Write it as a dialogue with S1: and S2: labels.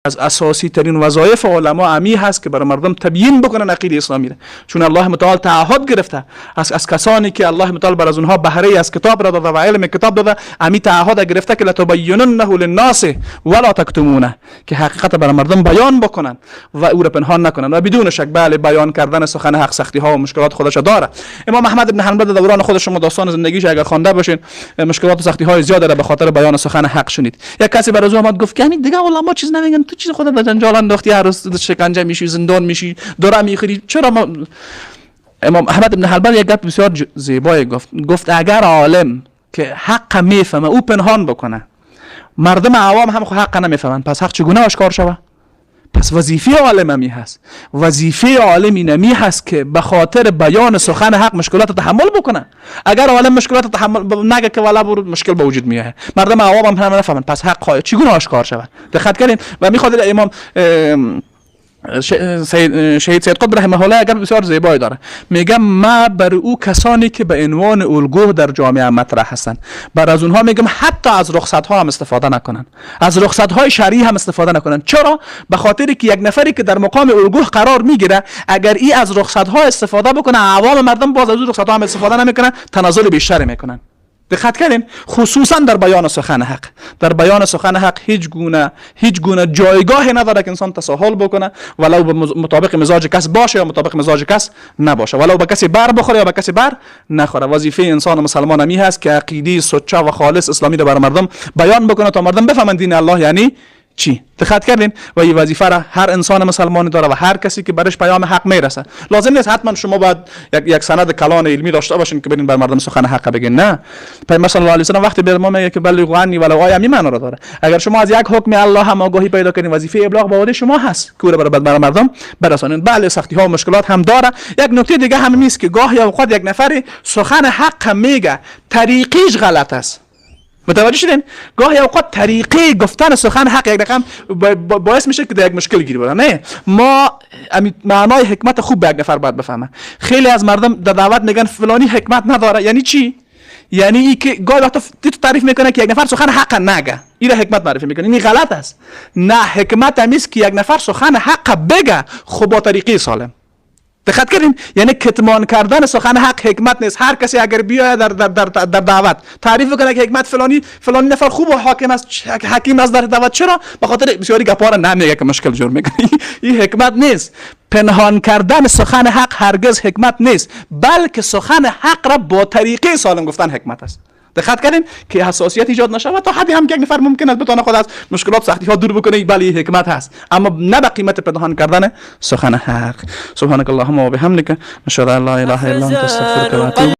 S1: از اساسی ترین وظایف علما امی هست که برای مردم تبیین بکنن عقیده اسلامی را، چون الله متعال تعهد گرفته از کسانی که الله متعال بر از اونها بهره از کتاب را داده و علم کتاب داده، امی تعهد گرفته که لتبیننه للناس ولا تکتمونه، که حقیقت برای مردم بیان بکنن و او را پنهان نکنن. و بدون شک بله بیان کردن سخن حق سختی ها و مشکلات خودش داره. امام احمد بن حنبل در دوران خودش، شما داستان زندگیش اگر خوانده باشین، مشکلات و سختی های زیاد را به خاطر بیان سخن حق شنید. یک کسی بر از او اومد گفت که همین دیگه علما چیز نمیگن، تو چیز خودت به جنجال انداختی، هر روز شکنجه میشی، زندان میشی، دوره میخوری، چرا ما؟ امام احمد بن حنبل یک گپ بسیار زیبایی گفت اگر عالم که حق میفهمه او پنهان بکنه، مردم عوام هم حق نمیفهمن، پس حق چگونه آشکار شود؟ پس وظیفه عالم امی هست، وظیفه عالم اینمی هست که به خاطر بیان سخن حق مشکلات تحمل بکنه. اگر عالم مشکلات تحمل نگه که والا برو مشکل به وجود میاد، مردم عوام هم نفهمن، پس حق چگونه آشکار شود؟ دقت کردین؟ و میخواد امام شهید سید قطب رحمه الله اگر بسیار زیبایی داره، میگم ما بر او کسانی که به عنوان الگو در جامعه مطرح هستند، بر از اونها میگم حتی از رخصت ها هم استفاده نکنن، از رخصت های شرعی هم استفاده نکنن. چرا؟ به خاطری که یک نفری که در مقام الگو قرار میگیره، اگر ای از رخصت ها استفاده بکنه، عوام مردم باز از رخصت ها هم استفاده نمیکنن، تنازل بیشتر میکنن. دقت کردین؟ خصوصا در بیان سخن حق، در بیان سخن حق هیچ گونه جایگاهی نداره که انسان تساهل بکنه، ولو به مطابق مزاج کس باشه یا مطابق مزاج کس نباشه، ولو به کسی بر بخوره یا به کسی بر نخوره. وظیفه انسان مسلمان امی هست که عقیده سچه و خالص اسلامی رو بر مردم بیان بکنه تا مردم بفهمن دین الله یعنی چی. دقت کردین؟ و این وظیفه را هر انسان مسلمانی داره و هر کسی که برش پیام حق میرسه. لازم نیست حتما شما باید یک سند کلان علمی داشته باشین که برین بر مردم سخن حق بگین، نه. پیامبر صلی الله علیه و سلم وقتی به ما میگه که بلغوا عنی ولو آیه، می معنی را داره. اگر شما از یک حکم الله هم آگاهی پیدا کنین، وظیفه ابلاغ به عهده شما هست که او را بر مردم برسانین. بله سختی ها و مشکلات هم داره. یک نکته دیگه هم نیست که گاهی اوقات یک نفر سخن حق میگه، طریقش غلط است. متوجه شدین؟ گاهی اوقات طریقه گفتن سخن حق یک رقم باعث میشه که در یک مشکل گیر بره. نه، ما معنای حکمت خوب به یک نفر باید بفهمه. خیلی از مردم در دعوت میگن فلانی حکمت نداره. یعنی چی؟ یعنی ای که گاهی وقتا تو تعریف میکنه که یک نفر سخن حق نگه، این حکمت معرفی میکنه. این غلط است. نه، حکمت همیست که یک نفر سخن حق بگه، خب با طریقه سالم. دقت کردین؟ یعنی کتمان کردن سخن حق حکمت نیست. هر کسی اگر بیاید در دعوت تعریف کنه که حکمت فلانی نفر خوب و حاکم است، حکیم است در دعوت، چرا؟ به خاطر بسیاری گپا را نمیگه که مشکل جور میکنه. این حکمت نیست. پنهان کردن سخن حق هرگز حکمت نیست، بلکه سخن حق را با طریقه سالم گفتن حکمت است. دقت کردین که حساسیت ایجاد نشه و تا حدی هم که یک نفر ممکن است بتونه خود از مشکلات سختی ها دور بکنه، بله حکمت هست، اما نه به قیمت پنهان کردن سخن حق. سبحانك اللهم و بحمدک، اشهد ان لا اله الا انت، استغفرک و اتوب